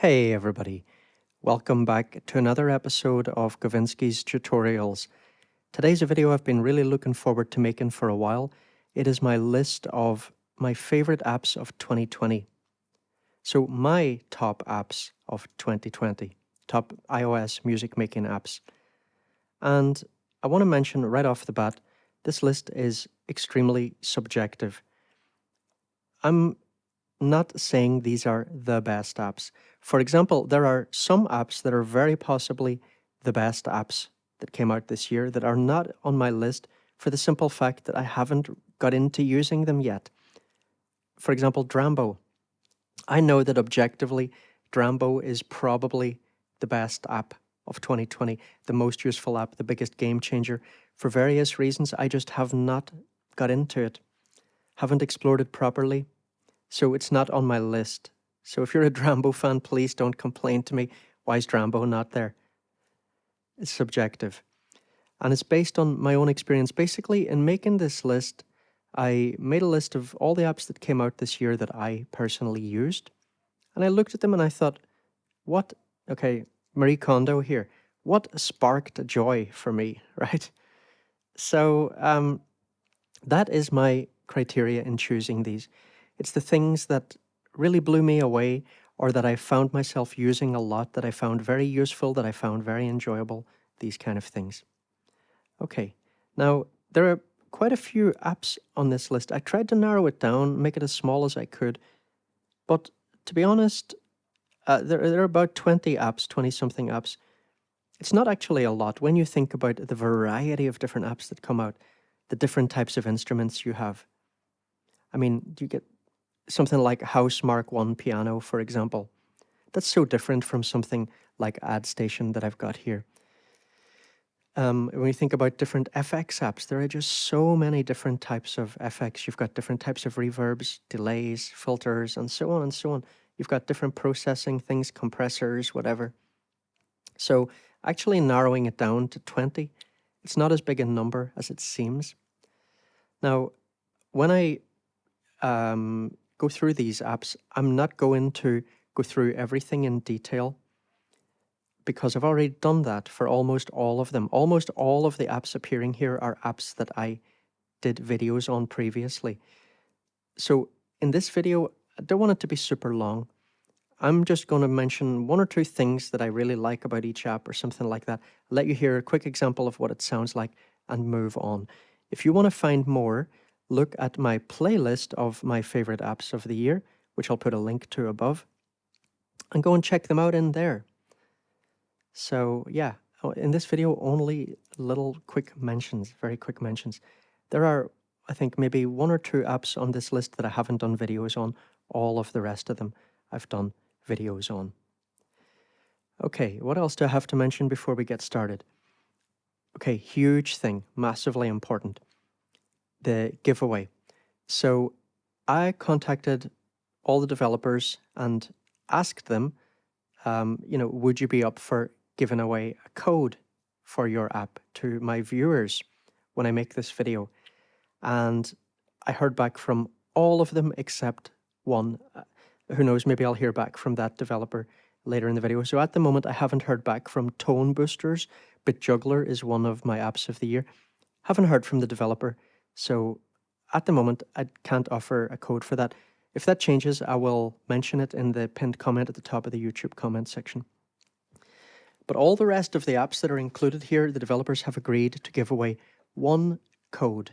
Hey everybody, welcome back to another episode of Gavinsky's Tutorials. Today's a video I've been really looking forward to making for a while. It is my list of my favorite apps of 2020. So my top apps of 2020, top iOS music making apps. And I want to mention right off the bat, this list is extremely subjective. I'm not saying these are the best apps. For example, there are some apps that are very possibly the best apps that came out this year that are not on my list for the simple fact that I haven't got into using them yet. For example, Drambo. I know that objectively, Drambo is probably the best app of 2020, the most useful app, the biggest game changer. For various reasons, I just have not got into it, haven't explored it properly. So it's not on my list. So if you're a Drambo fan, please don't complain to me. Why is Drambo not there? It's subjective. And it's based on my own experience. Basically, in making this list, I made a list of all the apps that came out this year that I personally used. And I looked at them and I thought, Marie Kondo here, what sparked joy for me, right? So that is my criteria in choosing these. It's the things that really blew me away or that I found myself using a lot, that I found very useful, that I found very enjoyable, these kind of things. Okay, now there are quite a few apps on this list. I tried to narrow it down, make it as small as I could, but to be honest, there are about 20 apps, 20-something apps. It's not actually a lot when you think about the variety of different apps that come out, the different types of instruments you have. I mean, you get something like House Mark I piano, for example. That's so different from something like Addstation that I've got here. When you think about different FX apps, there are just so many different types of FX. You've got different types of reverbs, delays, filters, and so on and so on. You've got different processing things, compressors, whatever. So actually narrowing it down to 20, it's not as big a number as it seems. Now, when I go through these apps, I'm not going to go through everything in detail because I've already done that for almost all of them. Almost all of the apps appearing here are apps that I did videos on previously. So in this video, I don't want it to be super long. I'm just going to mention one or two things that I really like about each app or something like that. I'll let you hear a quick example of what it sounds like and move on. If you want to find more, look at my playlist of my favorite apps of the year, which I'll put a link to above, and go and check them out in there. So yeah, in this video, only little quick mentions, very quick mentions. There are, I think, maybe one or two apps on this list that I haven't done videos on. All of the rest of them I've done videos on. Okay, what else do I have to mention before we get started? Okay, huge thing, massively important. The giveaway. So I contacted all the developers and asked them, would you be up for giving away a code for your app to my viewers when I make this video? And I heard back from all of them except one. Who knows, maybe I'll hear back from that developer later in the video. So at the moment, I haven't heard back from Tone Boosters. BitJuggler is one of my apps of the year. Haven't heard from the developer. So at the moment, I can't offer a code for that. If that changes, I will mention it in the pinned comment at the top of the YouTube comment section. But all the rest of the apps that are included here, the developers have agreed to give away one code.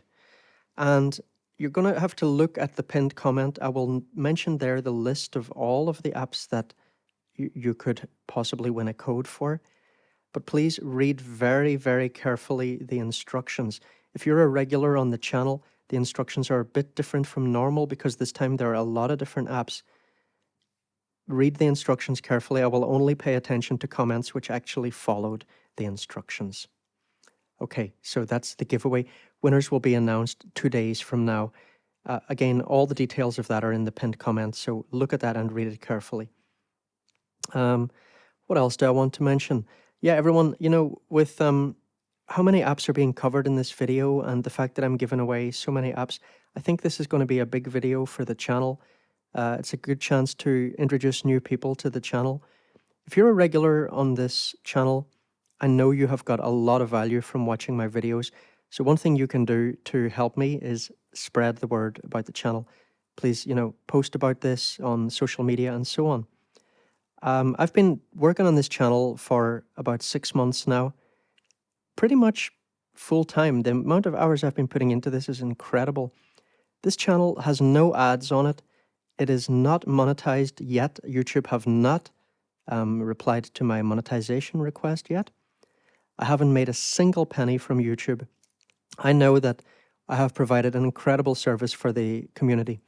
And you're going to have to look at the pinned comment. I will mention there the list of all of the apps that you could possibly win a code for. But please read very, very carefully the instructions. If you're a regular on the channel, the instructions are a bit different from normal because this time there are a lot of different apps. Read the instructions carefully. I will only pay attention to comments which actually followed the instructions. Okay, so that's the giveaway. Winners will be announced 2 days from now. Again, all the details of that are in the pinned comments, so look at that and read it carefully. What else do I want to mention? Yeah, everyone, with how many apps are being covered in this video and the fact that I'm giving away so many apps, I think this is going to be a big video for the channel. It's a good chance to introduce new people to the channel. If you're a regular on this channel, I know you have got a lot of value from watching my videos. So one thing you can do to help me is spread the word about the channel. Please, post about this on social media and so on. I've been working on this channel for about 6 months now, pretty much full time. The amount of hours I've been putting into this is incredible. This channel has no ads on it. It is not monetized yet. YouTube have not replied to my monetization request yet. I haven't made a single penny from YouTube. I know that I have provided an incredible service for the community.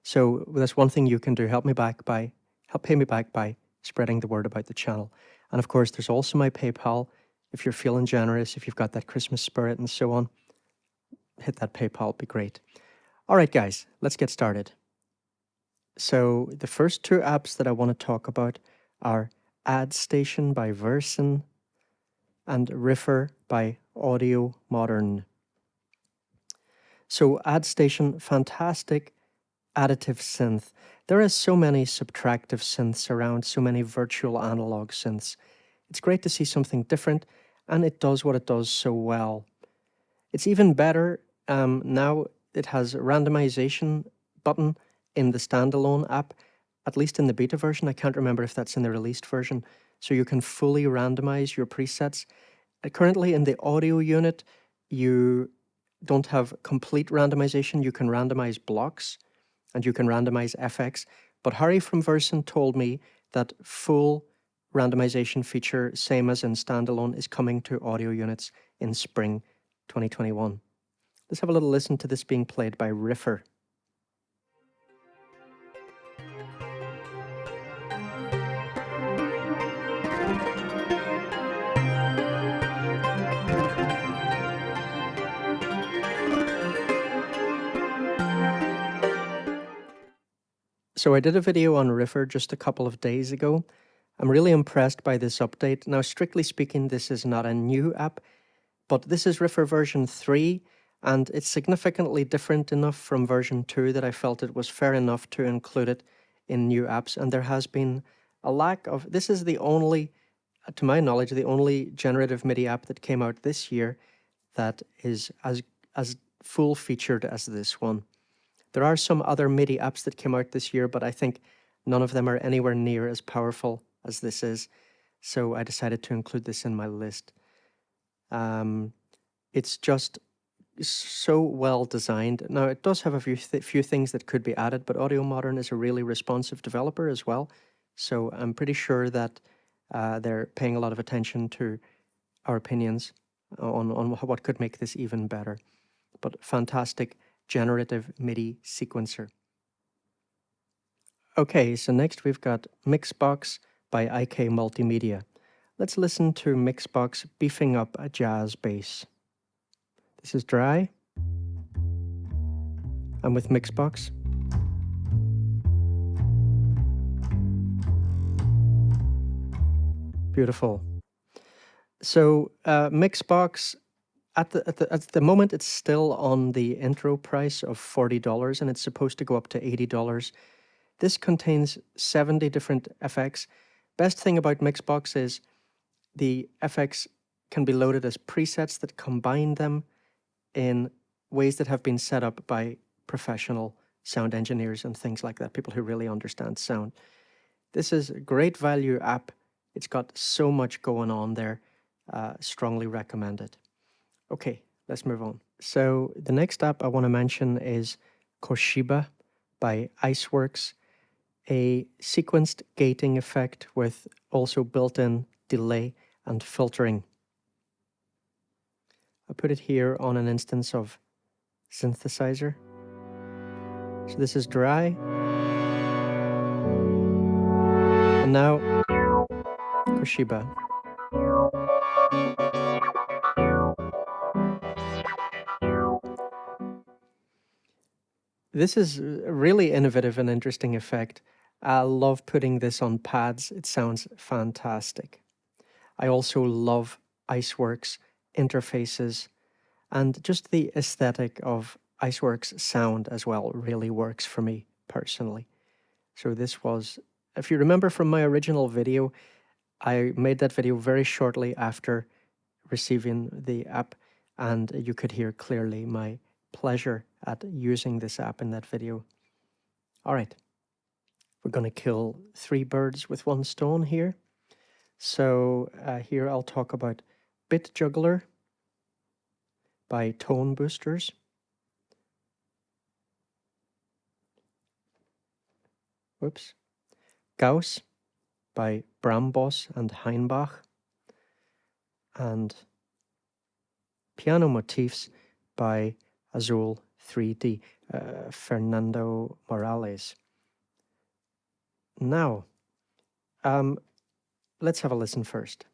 So that's one thing you can do. Help pay me back by spreading the word about the channel. And of course, there's also my PayPal. If you're feeling generous, if you've got that Christmas spirit and so on, hit that PayPal, it'd be great. All right, guys, let's get started. So the first two apps that I want to talk about are Addstation by Versen and Riffer by Audio Modern. So Addstation, fantastic additive synth. There are so many subtractive synths around, so many virtual analog synths. It's great to see something different, and it does what it does so well. It's even better now. It has a randomization button in the standalone app, at least in the beta version. I can't remember if that's in the released version. So you can fully randomize your presets. Currently in the audio unit, you don't have complete randomization. You can randomize blocks and you can randomize FX. But Harry from Versen told me that full randomization feature, same as in standalone, is coming to audio units in spring 2021. Let's have a little listen to this being played by Riffer. So I did a video on Riffer just a couple of days ago. I'm really impressed by this update. Now, strictly speaking, this is not a new app, but this is Riffer version 3, and it's significantly different enough from version 2 that I felt it was fair enough to include it in new apps. And there has been a lack of, this is the only, to my knowledge, the only generative MIDI app that came out this year that is as full-featured as this one. There are some other MIDI apps that came out this year, but I think none of them are anywhere near as powerful as this is. So I decided to include this in my list. It's just so well designed. Now, it does have a few things that could be added, but Audio Modern is a really responsive developer as well. So I'm pretty sure that they're paying a lot of attention to our opinions on what could make this even better. But fantastic generative MIDI sequencer. Okay, so next we've got Mixbox by IK Multimedia. Let's listen to Mixbox beefing up a jazz bass. This is Dry. I'm with Mixbox. Beautiful. So Mixbox, at the moment, it's still on the intro price of $40, and it's supposed to go up to $80. This contains 70 different effects. Best thing about Mixbox is the effects can be loaded as presets that combine them in ways that have been set up by professional sound engineers and things like that, people who really understand sound. This is a great value app. It's got so much going on there. Strongly recommend it. Okay, let's move on. So the next app I want to mention is Koshiba by Iceworks, a sequenced gating effect with also built-in delay and filtering. I put it here on an instance of synthesizer. So this is Dry. And now Koshiba. This is a really innovative and interesting effect. I love putting this on pads. It sounds fantastic. I also love Iceworks interfaces, and just the aesthetic of Iceworks sound as well really works for me personally. So this was, if you remember from my original video, I made that video very shortly after receiving the app, and you could hear clearly my pleasure at using this app in that video. All right, we're going to kill 3 birds with 1 stone here. So here I'll talk about BitJuggler by Tone Boosters. Whoops. Gauss by Bramboss and Heinbach. And Piano Motifs by Azul 3D, Fernando Morales. Now, let's have a listen first.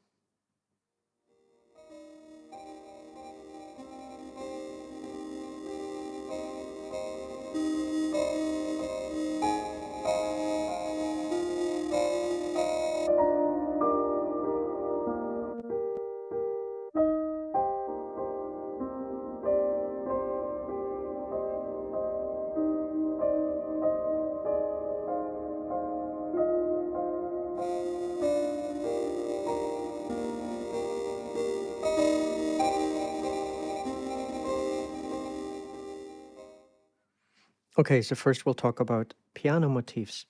Okay, so first we'll talk about Piano Motifs.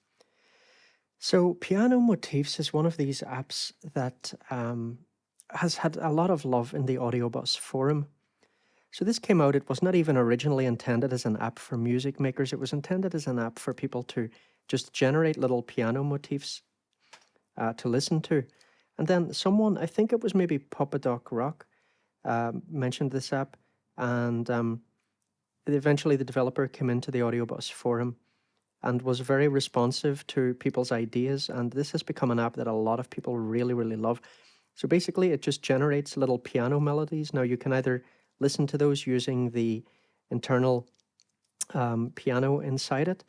So Piano Motifs is one of these apps that has had a lot of love in the Audiobus forum. So this came out, it was not even originally intended as an app for music makers, it was intended as an app for people to just generate little piano motifs to listen to. And then someone, I think it was maybe Popadoc Rock, mentioned this app, and eventually the developer came into the Audiobus forum and was very responsive to people's ideas, and this has become an app that a lot of people really, really love. So basically it just generates little piano melodies. Now you can either listen to those using the internal piano inside it,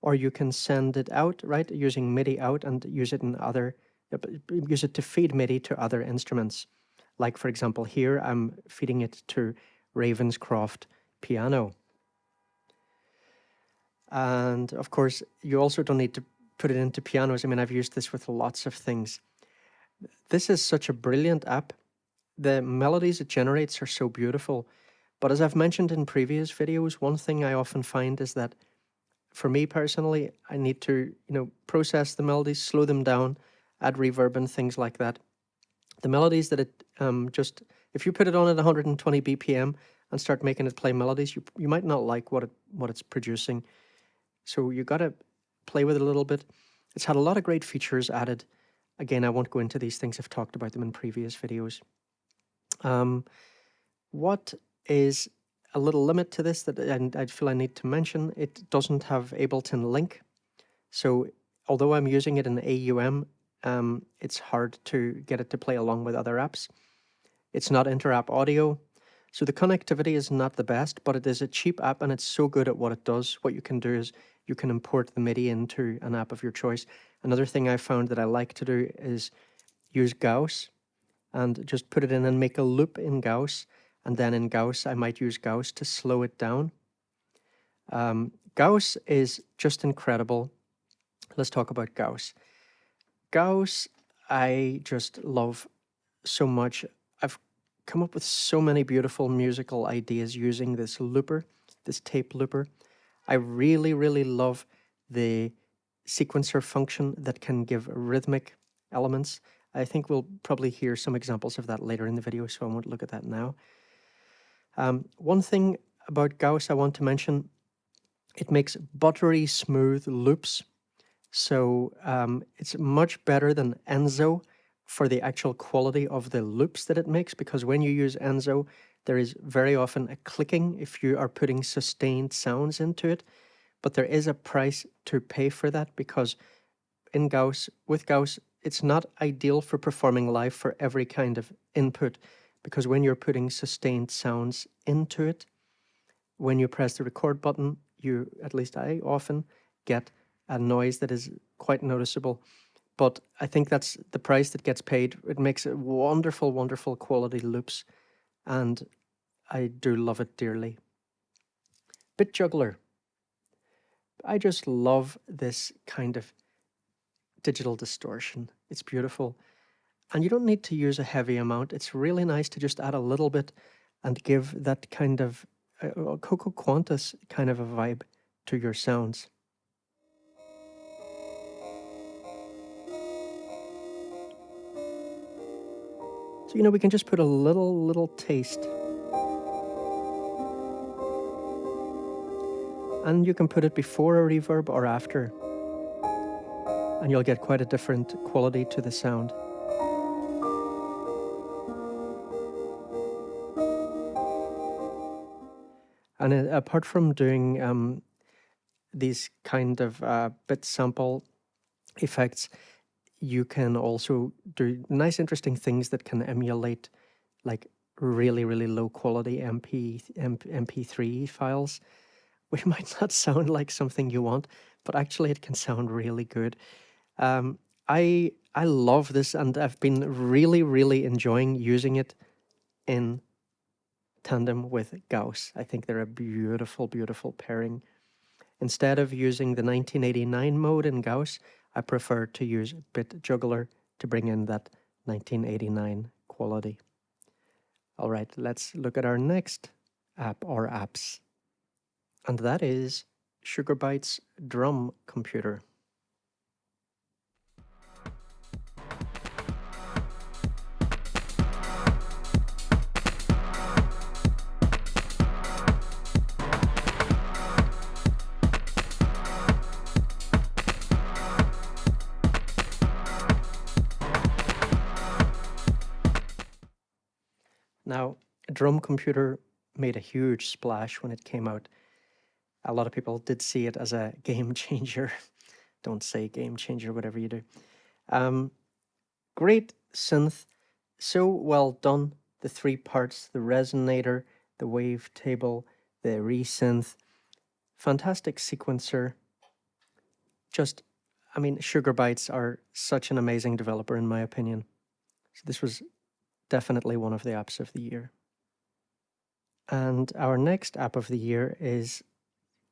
or you can send it out, right, using Midi out and use it to feed Midi to other instruments. Like for example here, I'm feeding it to Ravenscroft piano. And of course, you also don't need to put it into pianos. I mean, I've used this with lots of things. This is such a brilliant app. The melodies it generates are so beautiful. But as I've mentioned in previous videos, one thing I often find is that for me personally, I need to, process the melodies, slow them down, add reverb and things like that. The melodies that it if you put it on at 120 BPM and start making it play melodies, you might not like what it's producing. So you got to play with it a little bit. It's had a lot of great features added. Again, I won't go into these things. I've talked about them in previous videos. What is a little limit to this that I feel I need to mention, it doesn't have Ableton Link. So although I'm using it in AUM, it's hard to get it to play along with other apps. It's not inter-app audio. So the connectivity is not the best, but it is a cheap app and it's so good at what it does. What you can do is you can import the MIDI into an app of your choice. Another thing I found that I like to do is use Gauss and just put it in and make a loop in Gauss. And then in Gauss, I might use Gauss to slow it down. Gauss is just incredible. Let's talk about Gauss. Gauss, I just love so much. I've come up with so many beautiful musical ideas using this looper, this tape looper. I really, really love the sequencer function that can give rhythmic elements. I think we'll probably hear some examples of that later in the video, so I won't look at that now. One thing about Gauss I want to mention, it makes buttery smooth loops. So it's much better than Enzo for the actual quality of the loops that it makes, because when you use Enzo, there is very often a clicking if you are putting sustained sounds into it, but there is a price to pay for that, because with Gauss, it's not ideal for performing live for every kind of input, because when you're putting sustained sounds into it, when you press the record button, at least I often get a noise that is quite noticeable. But I think that's the price that gets paid. It makes it wonderful, wonderful quality loops, and I do love it dearly. BitJuggler. I just love this kind of digital distortion. It's beautiful. And you don't need to use a heavy amount. It's really nice to just add a little bit and give that kind of Coco Quantus kind of a vibe to your sounds. So, you know, we can just put a little taste. And you can put it before a reverb or after. And you'll get quite a different quality to the sound. And apart from doing these kind of bit sample effects, you can also do nice, interesting things that can emulate like really low quality MP3 files, which might not sound like something you want, but actually it can sound really good. I love this, and I've been really enjoying using it in tandem with Gauss. I think they're a beautiful pairing. Instead of using the 1989 mode in Gauss, I prefer to use BitJuggler to bring in that 1989 quality. All right, let's look at our next app or apps. And that is Sugarbyte's drum computer. Now, a drum computer made a huge splash when it came out. A lot of people did see it as a game changer. Don't say game changer, whatever you do. Great synth, so well done. The 3 parts, the resonator, the wavetable, the resynth, fantastic sequencer. Just, I mean, Sugarbytes are such an amazing developer in my opinion. So this was definitely one of the apps of the year. And our next app of the year is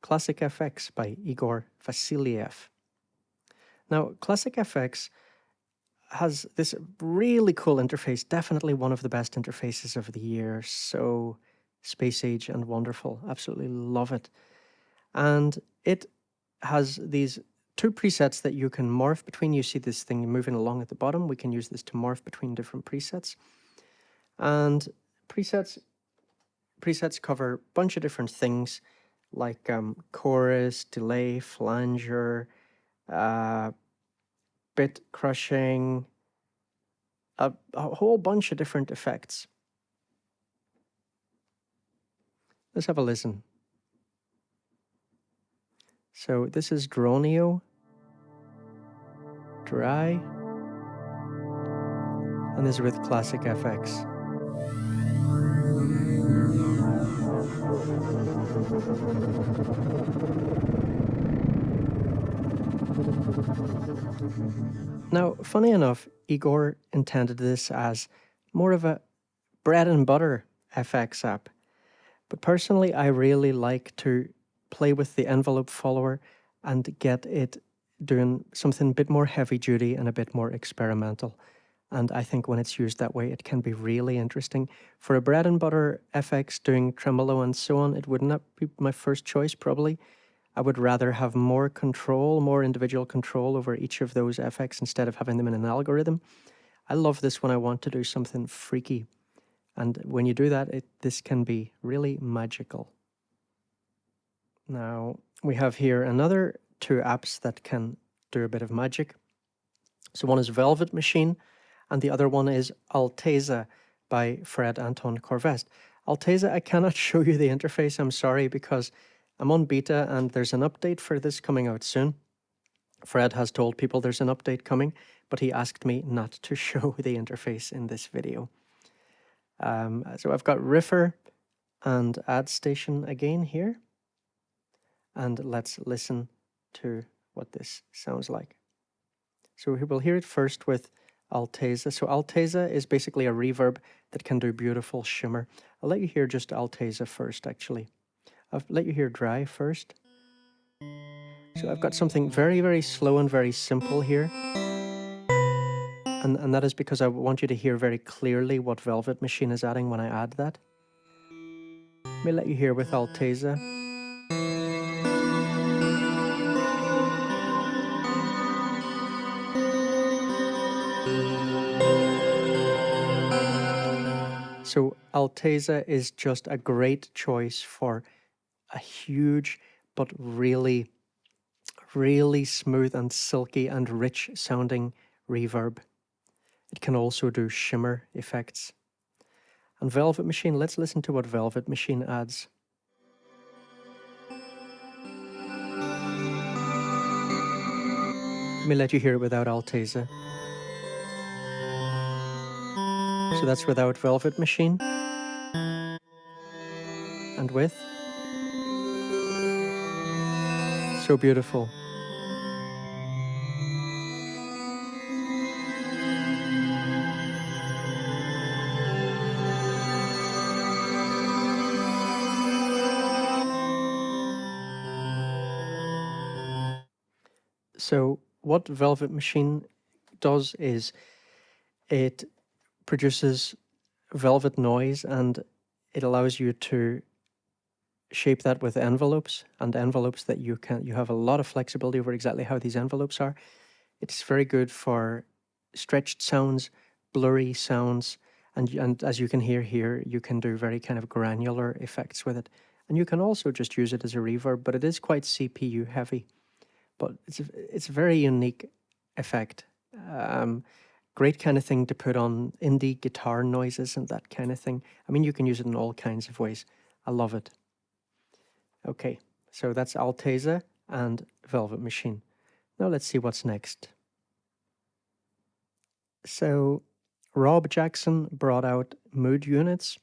Classic FX by Igor Vasiliev. Now, Classic FX has this really cool interface, definitely one of the best interfaces of the year. So space age and wonderful, absolutely love it. And it has these 2 presets that you can morph between. You see this thing moving along at the bottom. We can use this to morph between different presets. And presets cover a bunch of different things like chorus, delay, flanger, bit crushing, a whole bunch of different effects. Let's have a listen. So this is Dronio, dry, and this is with Classic FX. Now, funny enough, Igor intended this as more of a bread and butter FX app. But personally, I really like to play with the envelope follower and get it doing something a bit more heavy duty and a bit more experimental. And I think when it's used that way, it can be really interesting. For a bread and butter FX doing tremolo and so on, it would not be my first choice probably. I would rather have more control, more individual control over each of those FX instead of having them in an algorithm. I love this when I want to do something freaky. And when you do that, this can be really magical. Now, we have here another 2 apps that can do a bit of magic. So one is Velvet Machine, and the other one is Alteza by Fred Anton Corvest. Alteza, I cannot show you the interface, I'm sorry, because I'm on beta and there's an update for this coming out soon. Fred has told people there's an update coming, but he asked me not to show the interface in this video. So I've got Riffer and Addstation again here. And let's listen to what this sounds like. So we'll hear it first with Alteza. So Alteza is basically a reverb that can do beautiful shimmer. I'll let you hear just Alteza first, actually. I'll let you hear dry first. So I've got something very slow and very simple here. And that is because I want you to hear very clearly what Velvet Machine is adding when I add that. Let me let you hear with Alteza. So Alteza is just a great choice for a huge but really, really smooth and silky and rich sounding reverb. It can also do shimmer effects. And Velvet Machine, let's listen to what Velvet Machine adds. Let me let you hear it without Alteza. So that's without Velvet Machine. And with. So beautiful. So what Velvet Machine does is it produces velvet noise, and it allows you to shape that with envelopes, and envelopes that you have a lot of flexibility over exactly how these envelopes are. It's very good for stretched sounds, blurry sounds, and as you can hear here, you can do very kind of granular effects with it. And you can also just use it as a reverb, but it is quite CPU heavy. But it's a very unique effect. Great kind of thing to put on indie guitar noises and that kind of thing. I mean, you can use it in all kinds of ways. I love it. Okay, so that's Alteza and Velvet Machine. Now let's see what's next. So Rob Jackson brought out Mood Units,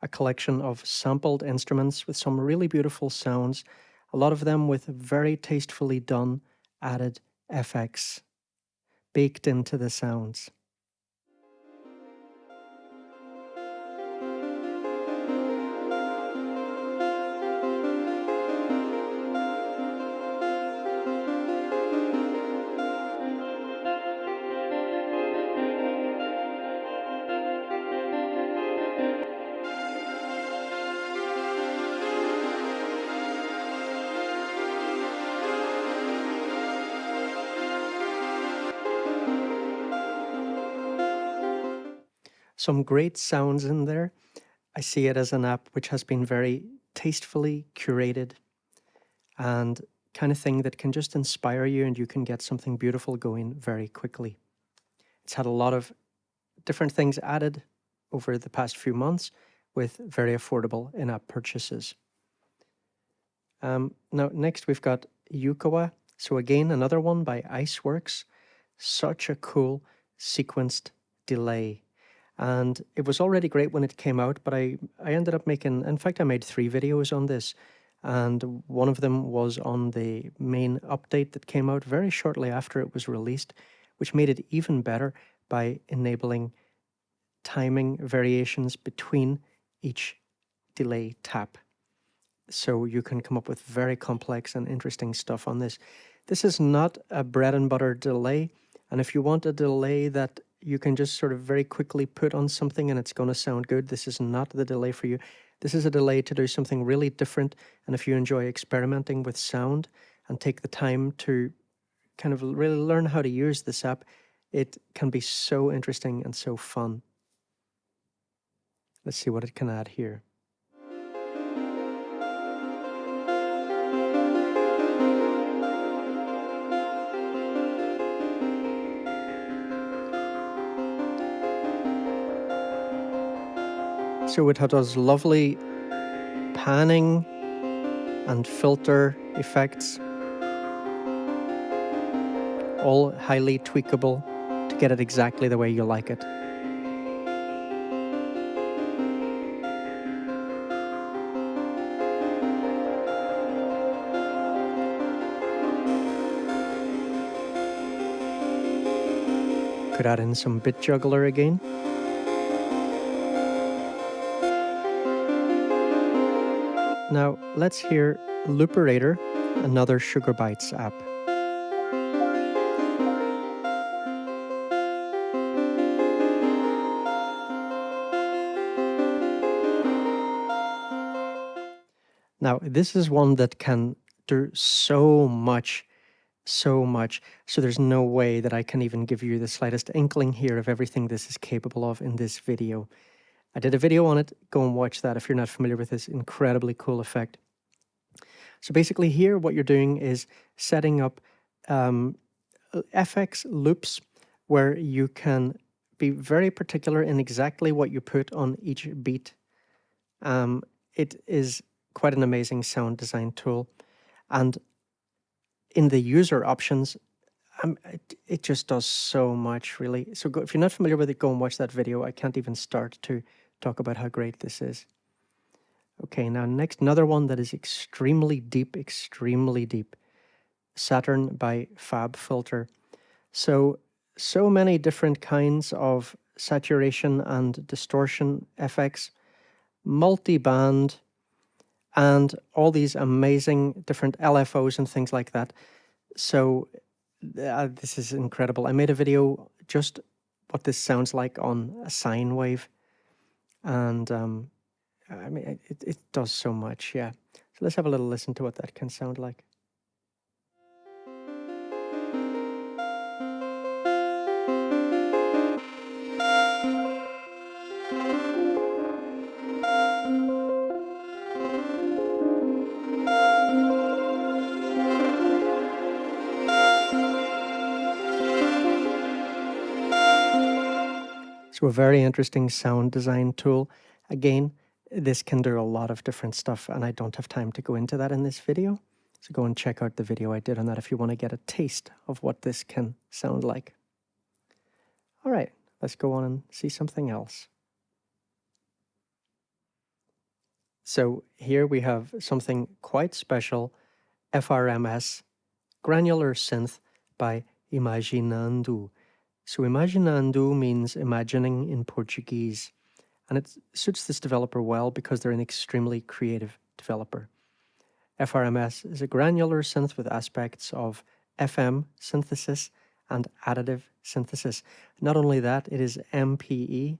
a collection of sampled instruments with some really beautiful sounds, a lot of them with very tastefully done added FX baked into the sounds. Some great sounds in there. I see it as an app which has been very tastefully curated and kind of thing that can just inspire you, and you can get something beautiful going very quickly. It's had a lot of different things added over the past few months with very affordable in-app purchases. Now, next we've got Yukawa. So again, another one by Iceworks. Such a cool sequenced delay. And it was already great when it came out, but I ended up making, in fact, I made 3 videos on this. And one of them was on the main update that came out very shortly after it was released, which made it even better by enabling timing variations between each delay tap. So you can come up with very complex and interesting stuff on this. This is not a bread and butter delay. And if you want a delay that you can just sort of very quickly put on something and it's going to sound good, this is not the delay for you. This is a delay to do something really different. And if you enjoy experimenting with sound and take the time to kind of really learn how to use this app, it can be so interesting and so fun. Let's see what it can add here. So it does lovely panning and filter effects, all highly tweakable to get it exactly the way you like it. Could add in some BitJuggler again. Now, let's hear Looperator, another Sugar Bytes app. Now, this is one that can do so much, so much. So there's no way that I can even give you the slightest inkling here of everything this is capable of in this video. I did a video on it. Go and watch that if you're not familiar with this incredibly cool effect. So basically here, what you're doing is setting up FX loops where you can be very particular in exactly what you put on each beat. It is quite an amazing sound design tool. And in the user options, it just does so much, really. So if you're not familiar with it, go and watch that video. I can't even start to talk about how great this is. Okay, now next, another one that is extremely deep, Saturn by FabFilter. So many different kinds of saturation and distortion effects, multi-band, and all these amazing different LFOs and things like that. So this is incredible. I made a video just what this sounds like on a sine wave. And I mean, it does so much, yeah. So let's have a little listen to what that can sound like. So a very interesting sound design tool. Again, this can do a lot of different stuff, and I don't have time to go into that in this video. So go and check out the video I did on that if you want to get a taste of what this can sound like. All right, let's go on and see something else. So here we have something quite special, FRMS, granular synth by Imaginando. So Imaginando means imagining in Portuguese, and it suits this developer well because they're an extremely creative developer. FRMS is a granular synth with aspects of FM synthesis and additive synthesis. Not only that, it is MPE,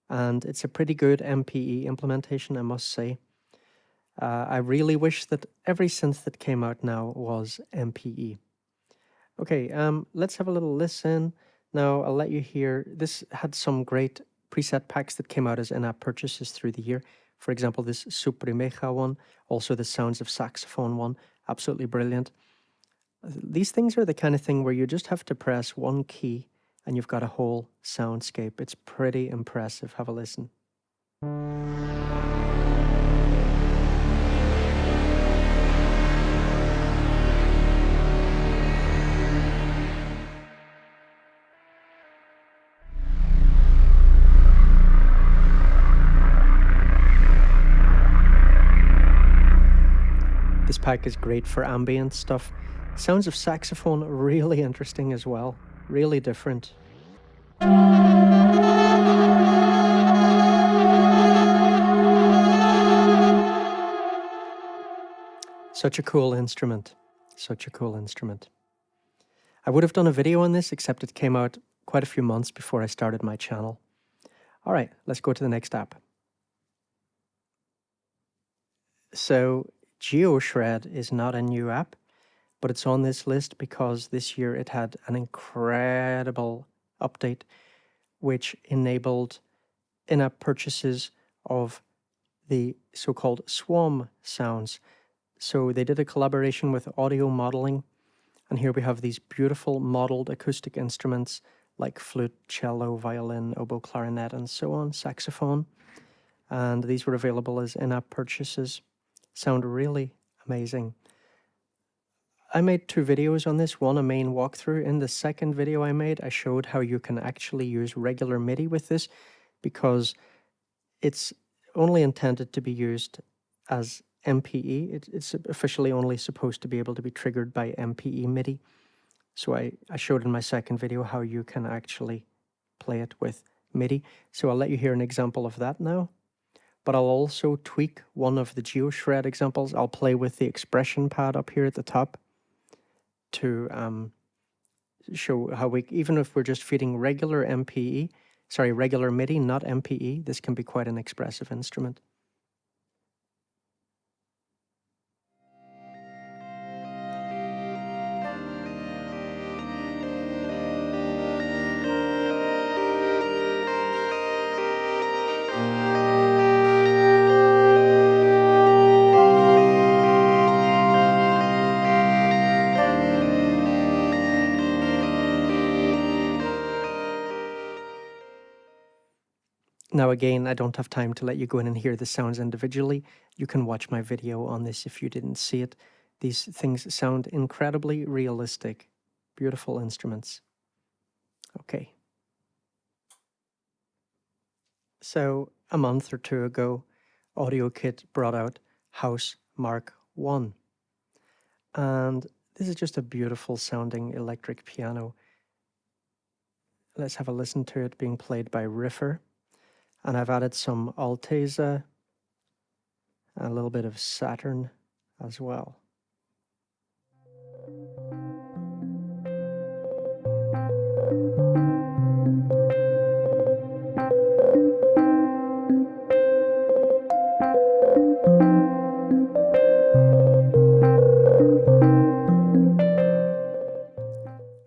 and it's a pretty good MPE implementation, I must say. I really wish that every synth that came out now was MPE. Okay, let's have a little listen. Now, I'll let you hear, this had some great preset packs that came out as in-app purchases through the year. For example, this Suprimeja one, also the Sounds of Saxophone one, absolutely brilliant. These things are the kind of thing where you just have to press one key and you've got a whole soundscape. It's pretty impressive. Have a listen. This pack is great for ambient stuff. Sounds of Saxophone, really interesting as well. Really different. Such a cool instrument. Such a cool instrument. I would have done a video on this, except it came out quite a few months before I started my channel. All right, let's go to the next app. So Geoshred is not a new app, but it's on this list because this year it had an incredible update which enabled in-app purchases of the so-called SWAM sounds. So they did a collaboration with audio modeling, and here we have these beautiful modeled acoustic instruments like flute, cello, violin, oboe, clarinet, and so on, saxophone. And these were available as in-app purchases. Sound really amazing. I made 2 videos on this, one a main walkthrough. In the second video I made, I showed how you can actually use regular Midi with this because it's only intended to be used as MPE. It's officially only supposed to be able to be triggered by MPE Midi. So I showed in my second video how you can actually play it with Midi. So I'll let you hear an example of that now. But I'll also tweak one of the Geoshred examples. I'll play with the expression pad up here at the top to show how we, even if we're just feeding regular regular Midi, not MPE, this can be quite an expressive instrument. Now again, I don't have time to let you go in and hear the sounds individually. You can watch my video on this if you didn't see it. These things sound incredibly realistic. Beautiful instruments. Okay. So a month or two ago, AudioKit brought out House Mark I. And this is just a beautiful sounding electric piano. Let's have a listen to it being played by Riffer. And I've added some Alteza and a little bit of Saturn as well.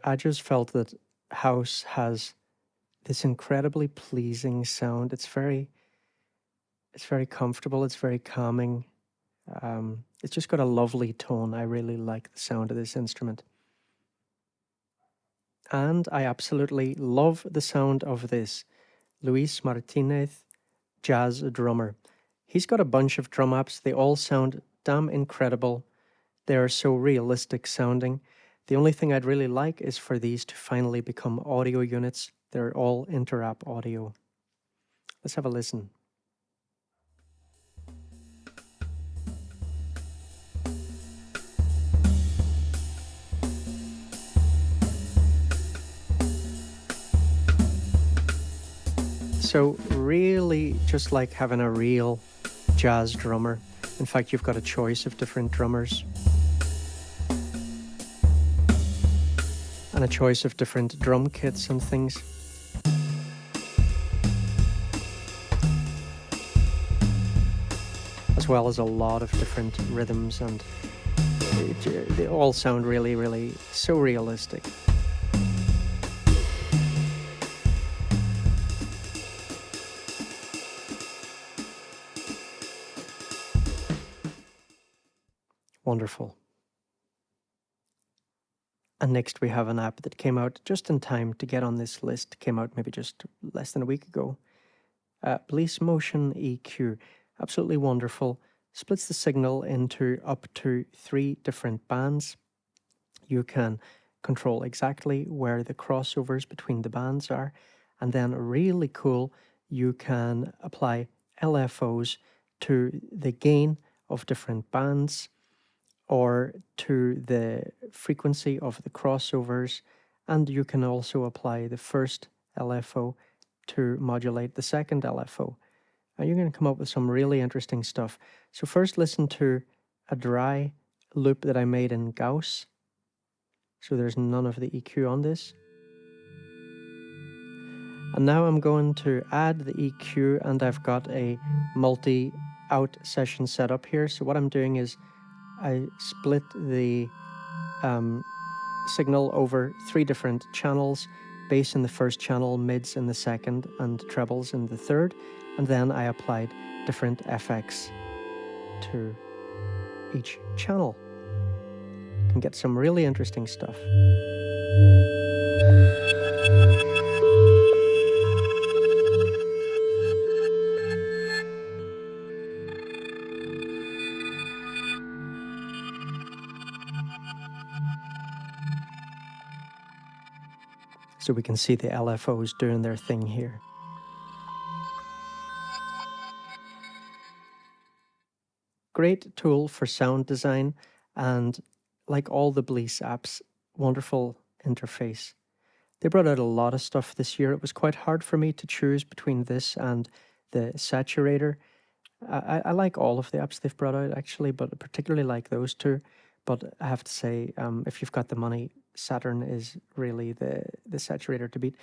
I just felt that House has this incredibly pleasing sound. It's very comfortable. It's very calming. It's just got a lovely tone. I really like the sound of this instrument. And I absolutely love the sound of this Luis Martinez jazz drummer. He's got a bunch of drum apps. They all sound damn incredible. They are so realistic sounding. The only thing I'd really like is for these to finally become audio units. They're all inter-app audio. Let's have a listen. So really just like having a real jazz drummer. In fact, you've got a choice of different drummers and a choice of different drum kits and things. As well as a lot of different rhythms, and they all sound really, really so realistic. Wonderful. And next we have an app that came out just in time to get on this list. Came out maybe just less than a week ago. Bleass Motion EQ. Absolutely wonderful. Splits the signal into up to 3 different bands. You can control exactly where the crossovers between the bands are. And then really cool, you can apply LFOs to the gain of different bands, or to the frequency of the crossovers, and you can also apply the first LFO to modulate the second LFO. And you're going to come up with some really interesting stuff. So first listen to a dry loop that I made in Gauss. So there's none of the EQ on this. And now I'm going to add the EQ, and I've got a multi-out session set up here. So what I'm doing is I split the signal over 3 different channels, bass in the first channel, mids in the second, and trebles in the third, and then I applied different FX to each channel. You can get some really interesting stuff. So we can see the LFOs doing their thing here. Great tool for sound design, and like all the Bleass apps, wonderful interface. They brought out a lot of stuff this year. It was quite hard for me to choose between this and the Saturator. I like all of the apps they've brought out actually, but particularly like those two. But I have to say, if you've got the money, Saturn is really the Saturator to beat.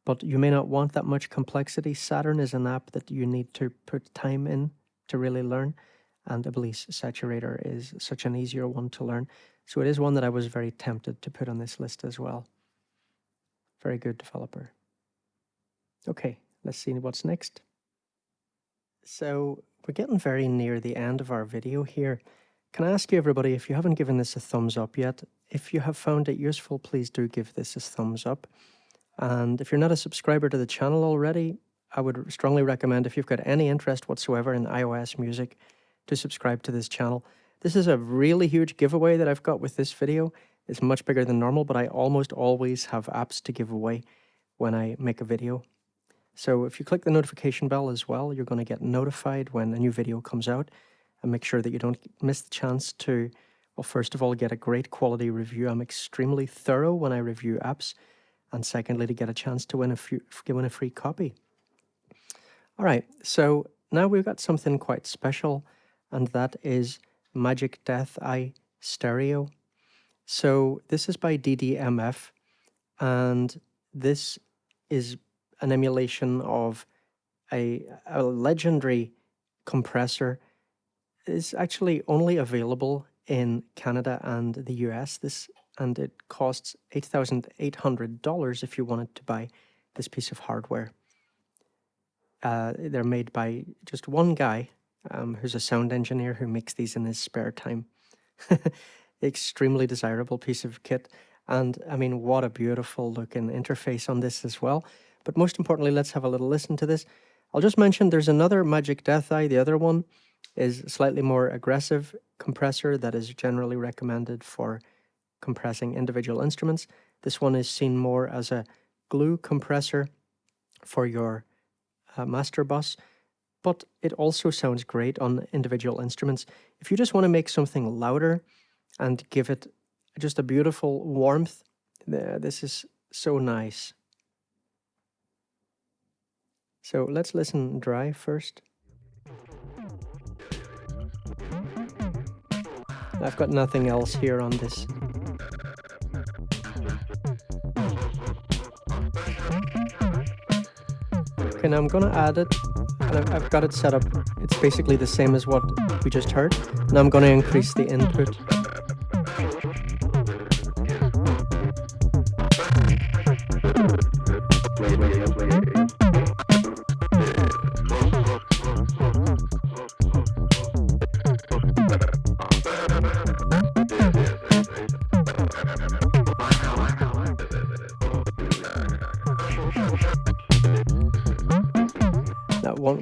But you may not want that much complexity. Saturn is an app that you need to put time in to really learn. And a Bleass Saturator is such an easier one to learn. So it is one that I was very tempted to put on this list as well. Very good developer. Okay, let's see what's next. So we're getting very near the end of our video here. Can I ask you, everybody, if you haven't given this a thumbs up yet, if you have found it useful, please do give this a thumbs up. And if you're not a subscriber to the channel already, I would strongly recommend, if you've got any interest whatsoever in iOS music, to subscribe to this channel. This is a really huge giveaway that I've got with this video. It's much bigger than normal, but I almost always have apps to give away when I make a video. So if you click the notification bell as well, you're going to get notified when a new video comes out, and make sure that you don't miss the chance to, well, first of all, get a great quality review. I'm extremely thorough when I review apps, and secondly, to get a chance to win a free copy. All right, so now we've got something quite special, and that is Magic Death Eye Stereo. So this is by DDMF, and this is an emulation of a legendary compressor. It's actually only available in Canada and the US, and it costs $8,800 if you wanted to buy this piece of hardware. They're made by just one guy who's a sound engineer who makes these in his spare time. Extremely desirable piece of kit. And I mean, what a beautiful looking interface on this as well. But most importantly, let's have a little listen to this. I'll just mention there's another Magic Death Eye. The other one is a slightly more aggressive compressor that is generally recommended for compressing individual instruments. This one is seen more as a glue compressor for your master bus, but it also sounds great on individual instruments. If you just want to make something louder and give it just a beautiful warmth, this is so nice. So let's listen dry first. I've got nothing else here on this. Okay, now I'm going to add it, and I've got it set up. It's basically the same as what we just heard. Now I'm going to increase the input.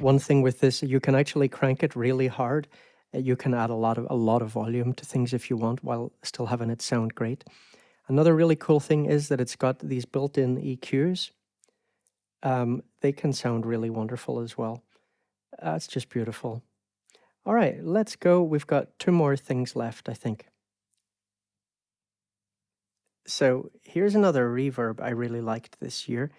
One thing with this, you can actually crank it really hard. You can add a lot of volume to things if you want, while still having it sound great. Another really cool thing is that it's got these built-in EQs. They can sound really wonderful as well. It's just beautiful. All right, let's go. We've got two more things left, I think. So here's another reverb I really liked this year.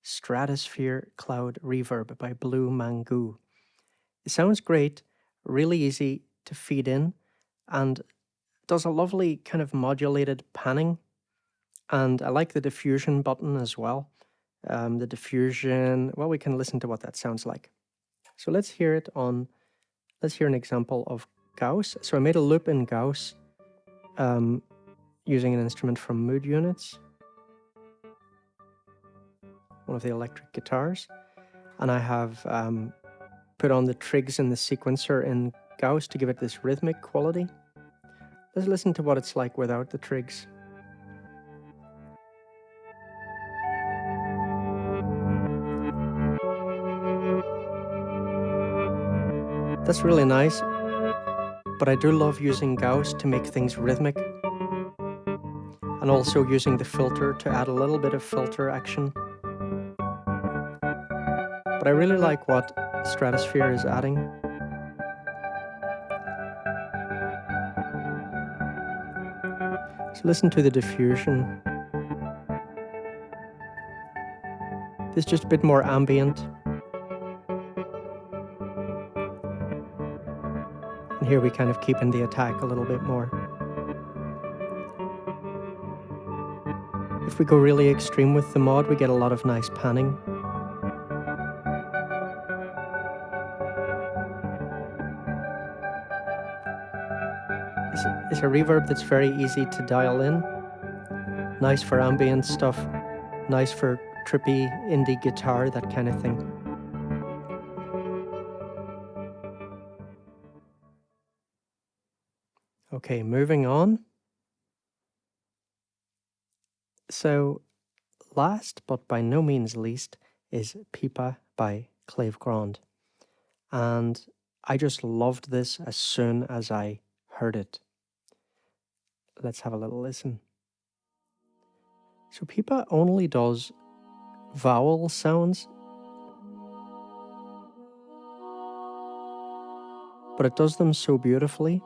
Stratosphere Cloud Reverb by Blue Mango. It sounds great, really easy to feed in, and does a lovely kind of modulated panning. And I like the diffusion button as well. The diffusion, well, we can listen to what that sounds like. So let's hear an example of Gauss. So I made a loop in Gauss using an instrument from Mood Units, one of the electric guitars, and I have put on the trigs in the sequencer in Gauss to give it this rhythmic quality. Let's listen to what it's like without the trigs. That's really nice, but I do love using Gauss to make things rhythmic, and also using the filter to add a little bit of filter action. But I really like what Stratosphere is adding. So listen to the diffusion. It's just a bit more ambient. And here we kind of keep in the attack a little bit more. If we go really extreme with the mod, we get a lot of nice panning. It's a reverb that's very easy to dial in. Nice for ambient stuff, nice for trippy indie guitar, that kind of thing. Okay, moving on. So last but by no means least is Pipa by clave grand. And I just loved this as soon as I heard it. Let's have a little listen. So Pipa only does vowel sounds, but it does them so beautifully,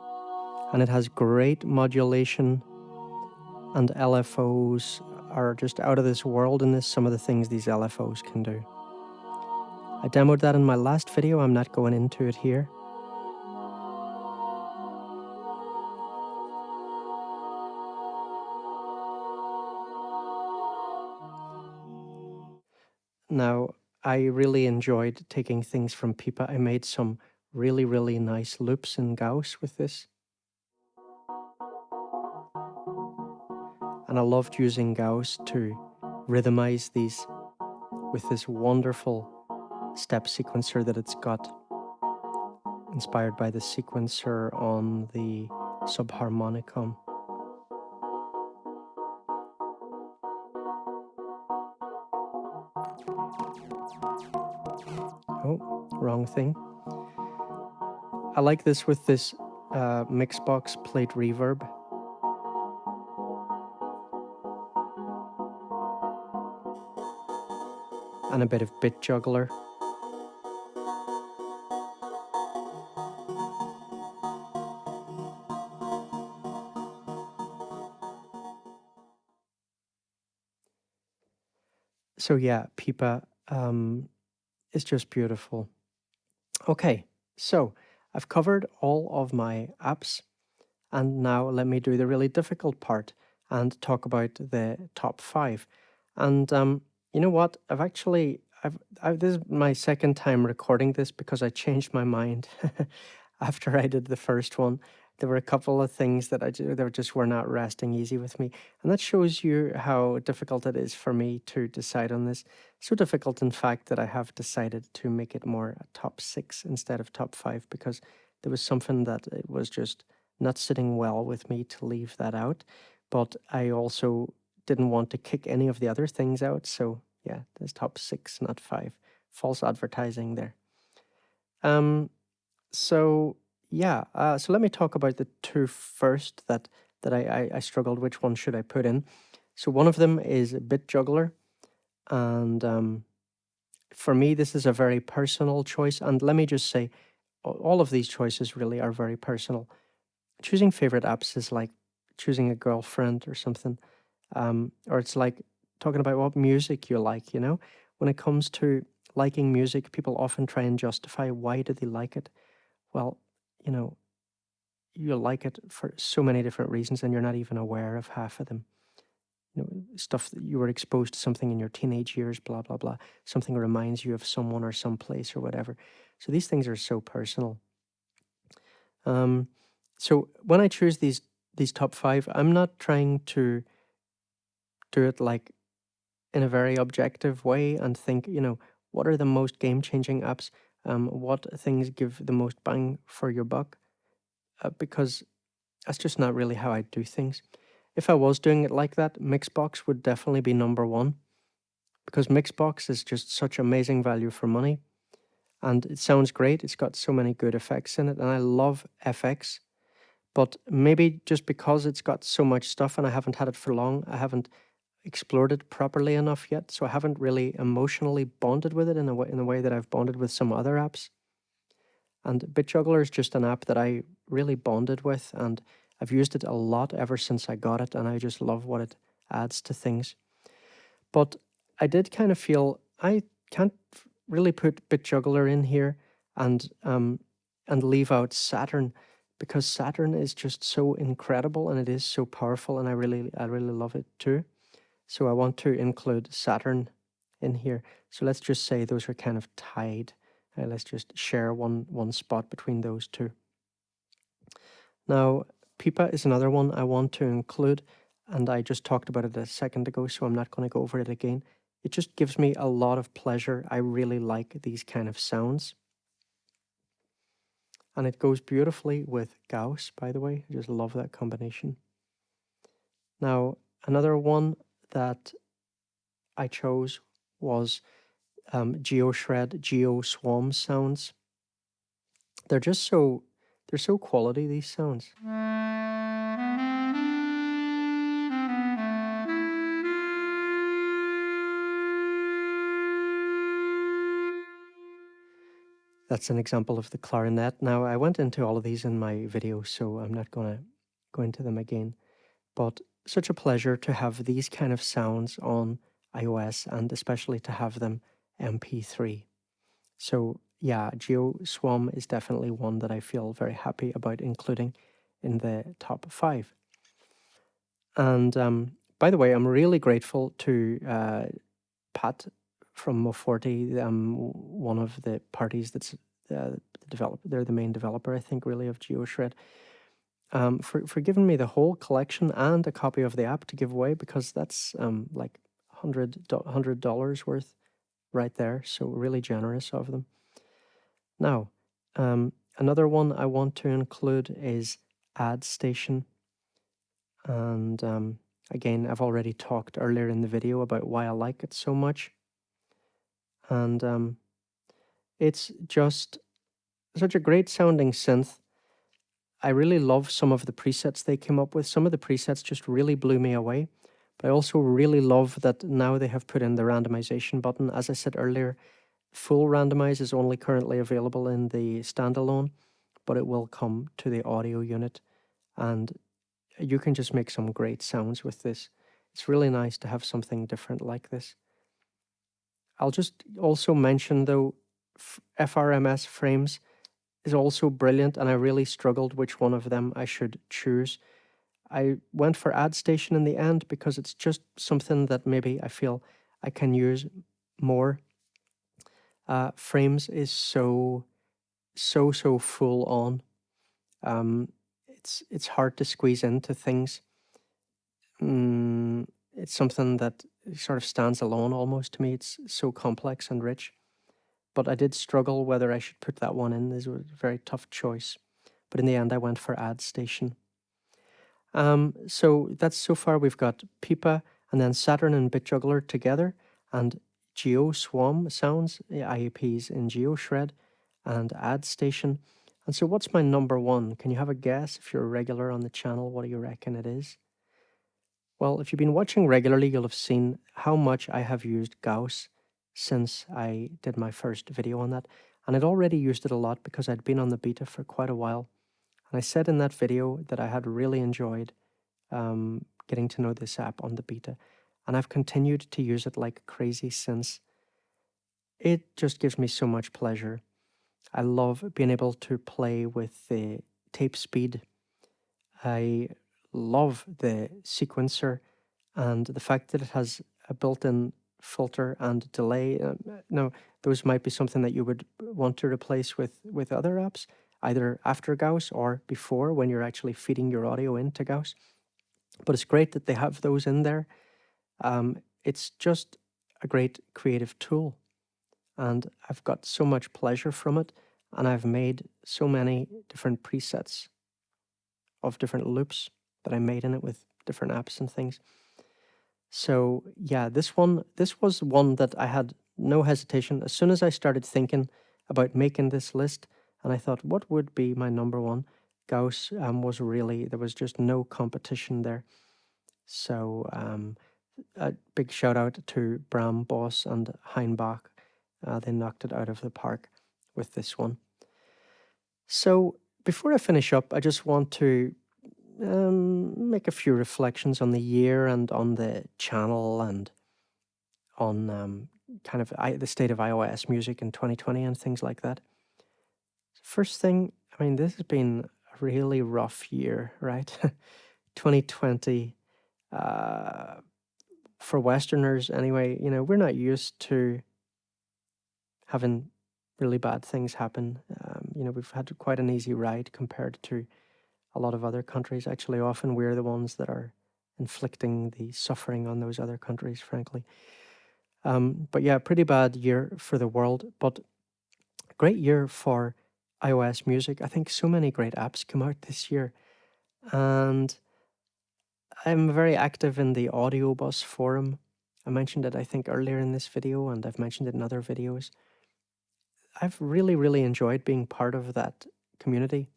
and it has great modulation, and LFOs are just out of this world in this, some of the things these LFOs can do. I demoed that in my last video, I'm not going into it here. Now, I really enjoyed taking things from Pipa. I made some really, really nice loops in Gauss with this. And I loved using Gauss to rhythmize these with this wonderful step sequencer that it's got, inspired by the sequencer on the Subharmonicon. Oh, wrong thing. I like this with this Mixbox plate reverb. And a bit of BitJuggler. So yeah, Pipa is just beautiful. Okay, so I've covered all of my apps, and now let me do the really difficult part and talk about the top 5. And you know what? This is my second time recording this because I changed my mind after I did the first one. There were a couple of things that that just were not resting easy with me. And that shows you how difficult it is for me to decide on this. So difficult, in fact, that I have decided to make it more a top 6 instead of top 5, because there was something that it was just not sitting well with me to leave that out. But I also didn't want to kick any of the other things out. So yeah, there's top 6, not 5. False advertising there. So yeah, so let me talk about the 2 first that I struggled. Which one should I put in? So one of them is BitJuggler, and for me this is a very personal choice. And let me just say, all of these choices really are very personal. Choosing favorite apps is like choosing a girlfriend or something, or it's like talking about what music you like. You know, when it comes to liking music, people often try and justify why do they like it. Well, you know, you like it for so many different reasons, and you're not even aware of half of them. You know, stuff that you were exposed to something in your teenage years, blah blah blah. Something reminds you of someone or some place or whatever. So these things are so personal. So when I choose these top 5, I'm not trying to do it like in a very objective way and think, you know, what are the most game-changing apps? What things give the most bang for your buck? Because that's just not really how I do things. If I was doing it like that, Mixbox would definitely be number 1, because Mixbox is just such amazing value for money, and it sounds great. It's got so many good effects in it, and I love FX. But maybe just because it's got so much stuff and I haven't had it for long, I haven't explored it properly enough yet, so I haven't really emotionally bonded with it in a way that I've bonded with some other apps. And BitJuggler is just an app that I really bonded with, and I've used it a lot ever since I got it, and I just love what it adds to things. But I did kind of feel I can't really put BitJuggler in here and leave out Saturn, because Saturn is just so incredible and it is so powerful, and I really love it too. So I want to include Saturn in here. So let's just say those are kind of tied. Let's just share one spot between those 2. Now, Pipa is another one I want to include, and I just talked about it a second ago, so I'm not going to go over it again. It just gives me a lot of pleasure. I really like these kind of sounds. And it goes beautifully with Gauss, by the way. I just love that combination. Now, another one that I chose was Geoshred GeoSwam sounds. They're so quality, these sounds. That's an example of the clarinet. Now, I went into all of these in my video, so I'm not going to go into them again. But such a pleasure to have these kind of sounds on iOS, and especially to have them MP3. So yeah, GeoSwam is definitely one that I feel very happy about including in the top 5. And by the way, I'm really grateful to Pat from Mo40, one of the parties that's the developer. They're the main developer, I think, really, of Geoshred. For giving me the whole collection and a copy of the app to give away, because that's like $100 worth right there. So really generous of them. Now, another one I want to include is Addstation. And again, I've already talked earlier in the video about why I like it so much. And it's just such a great sounding synth. I really love some of the presets they came up with. Some of the presets just really blew me away. But I also really love that now they have put in the randomization button. As I said earlier, full randomize is only currently available in the standalone, but it will come to the audio unit. And you can just make some great sounds with this. It's really nice to have something different like this. I'll just also mention, though, FRMS frames is also brilliant, and I really struggled which one of them I should choose. I went for Addstation in the end because it's just something that maybe I feel I can use more. Frames is so full on. It's hard to squeeze into things. It's something that sort of stands alone almost to me. It's so complex and rich. But I did struggle whether I should put that one in. This was a very tough choice. But in the end, I went for Addstation. So that's so far we've got Pipa and then Saturn and BitJuggler together, and GeoSwam sounds, IAPs in Geoshred, and Addstation. And so what's my number one? Can you have a guess? If you're a regular on the channel, what do you reckon it is? Well, if you've been watching regularly, you'll have seen how much I have used Gauss since I did my first video on that. And I'd already used it a lot because I'd been on the beta for quite a while. And I said in that video that I had really enjoyed getting to know this app on the beta. And I've continued to use it like crazy since. It just gives me so much pleasure. I love being able to play with the tape speed. I love the sequencer and the fact that it has a built-in filter and delay. Now, those might be something that you would want to replace with other apps, either after Gauss or before when you're actually feeding your audio into Gauss. But it's great that they have those in there. It's just a great creative tool. And I've got so much pleasure from it. And I've made so many different presets of different loops that I made in it with different apps and things. So yeah, this was one that I had no hesitation. As soon as I started thinking about making this list, and I thought, what would be my number one? Gauss was really, there was just no competition there. So a big shout out to Bram, Boss, and Heinbach. They knocked it out of the park with this one. So before I finish up, I just want to make a few reflections on the year and on the channel and on kind of the state of iOS music in 2020 and things like that. First thing, I mean, this has been a really rough year, right? 2020, for Westerners anyway, you know, we're not used to having really bad things happen. You know, we've had quite an easy ride compared to a lot of other countries. Actually, often we're the ones that are inflicting the suffering on those other countries, frankly. But yeah, pretty bad year for the world, but great year for iOS music. I think so many great apps come out this year. And I'm very active in the Audio Bus forum. I mentioned it, I think, earlier in this video, and I've mentioned it in other videos. I've really, really enjoyed being part of that community.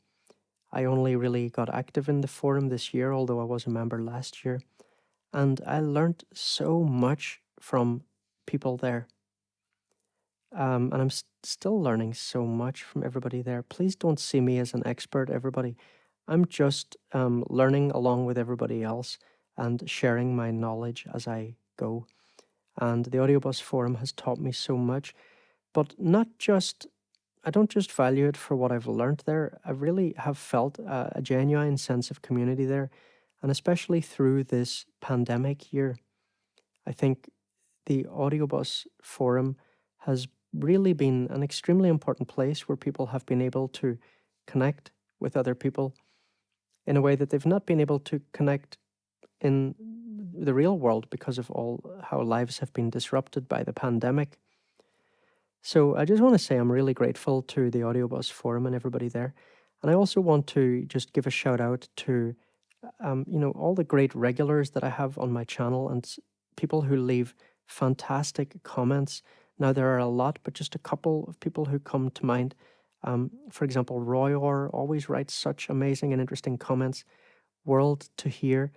I only really got active in the forum this year, although I was a member last year. And I learned so much from people there. And I'm still learning so much from everybody there. Please don't see me as an expert, everybody. I'm just learning along with everybody else and sharing my knowledge as I go. And the Audiobus forum has taught me so much, but I don't just value it for what I've learned there. I really have felt a genuine sense of community there. And especially through this pandemic year, I think the Audiobus forum has really been an extremely important place where people have been able to connect with other people in a way that they've not been able to connect in the real world because of all how lives have been disrupted by the pandemic. So I just want to say I'm really grateful to the Audiobus forum and everybody there. And I also want to just give a shout out to all the great regulars that I have on my channel and people who leave fantastic comments. Now, there are a lot, but just a couple of people who come to mind. For example, Royor always writes such amazing and interesting comments. World to Hear.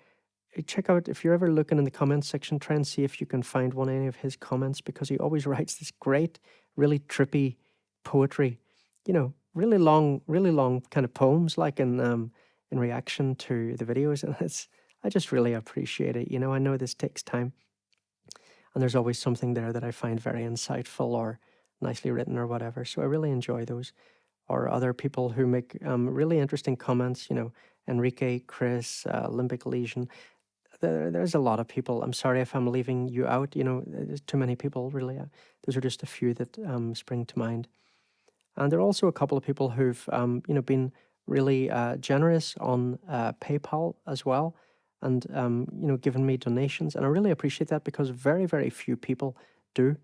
Check out, if you're ever looking in the comments section, try and see if you can find any of his comments, because he always writes this great, really trippy poetry. Really long kind of poems, like in reaction to the videos, and I just really appreciate it. I know this takes time, and there's always something there that I find very insightful or nicely written or whatever, so I really enjoy those. Or other people who make really interesting comments, Enrique, Chris, Limbic Legion. There's a lot of people. I'm sorry if I'm leaving you out, there's too many people, really. Those are just a few that spring to mind. And there are also a couple of people who've, been really generous on PayPal as well, and, given me donations. And I really appreciate that, because very, very few people do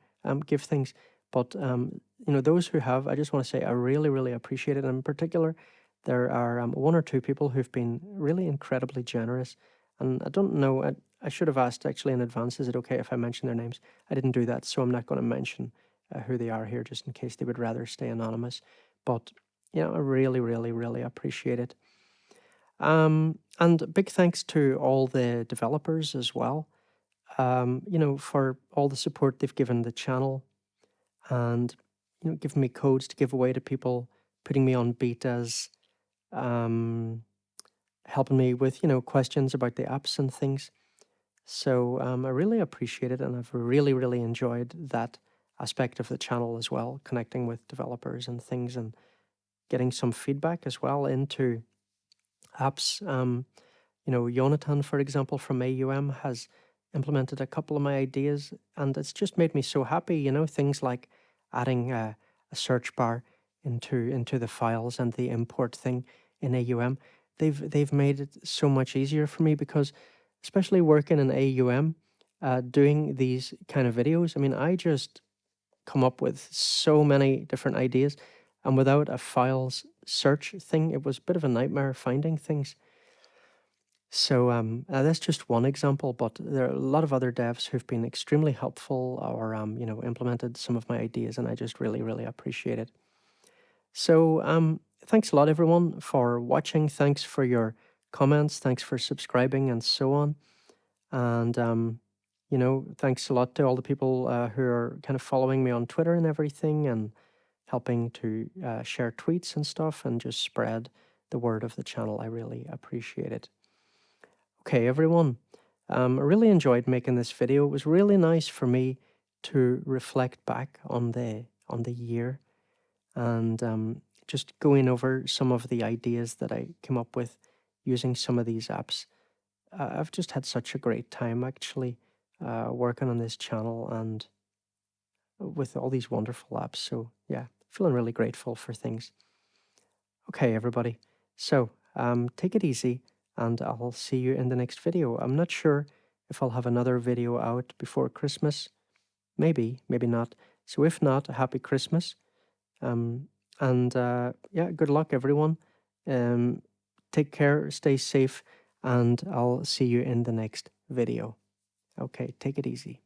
give things. But, those who have, I just want to say I really, really appreciate it. And in particular, there are one or two people who've been really incredibly generous. And I don't know, I should have asked actually in advance, is it okay if I mention their names? I didn't do that, so I'm not going to mention who they are here, just in case they would rather stay anonymous. But, I really, really, really appreciate it. And big thanks to all the developers as well, for all the support they've given the channel, and, giving me codes to give away to people, putting me on betas, helping me with, questions about the apps and things. So I really appreciate it, and I've really, really enjoyed that aspect of the channel as well, connecting with developers and things, and getting some feedback as well into apps. Jonathan, for example, from AUM has implemented a couple of my ideas, and it's just made me so happy, things like adding a search bar into the files and the import thing in AUM. They've made it so much easier for me, because especially working in AUM, doing these kind of videos, I mean, I just come up with so many different ideas, and without a files search thing, it was a bit of a nightmare finding things. So that's just one example, but there are a lot of other devs who've been extremely helpful, or implemented some of my ideas, and I just really, really appreciate it. So thanks a lot, everyone, for watching. Thanks for your comments. Thanks for subscribing and so on. And thanks a lot to all the people who are kind of following me on Twitter and everything, and helping to share tweets and stuff, and just spread the word of the channel. I really appreciate it. Okay, everyone, I really enjoyed making this video. It was really nice for me to reflect back on the year, and just going over some of the ideas that I came up with using some of these apps. I've just had such a great time, actually, working on this channel and with all these wonderful apps. So yeah, feeling really grateful for things. Okay, everybody. So take it easy, and I'll see you in the next video. I'm not sure if I'll have another video out before Christmas. Maybe, maybe not. So if not, happy Christmas. Yeah, good luck, everyone. Take care, stay safe, and I'll see you in the next video. Okay, take it easy.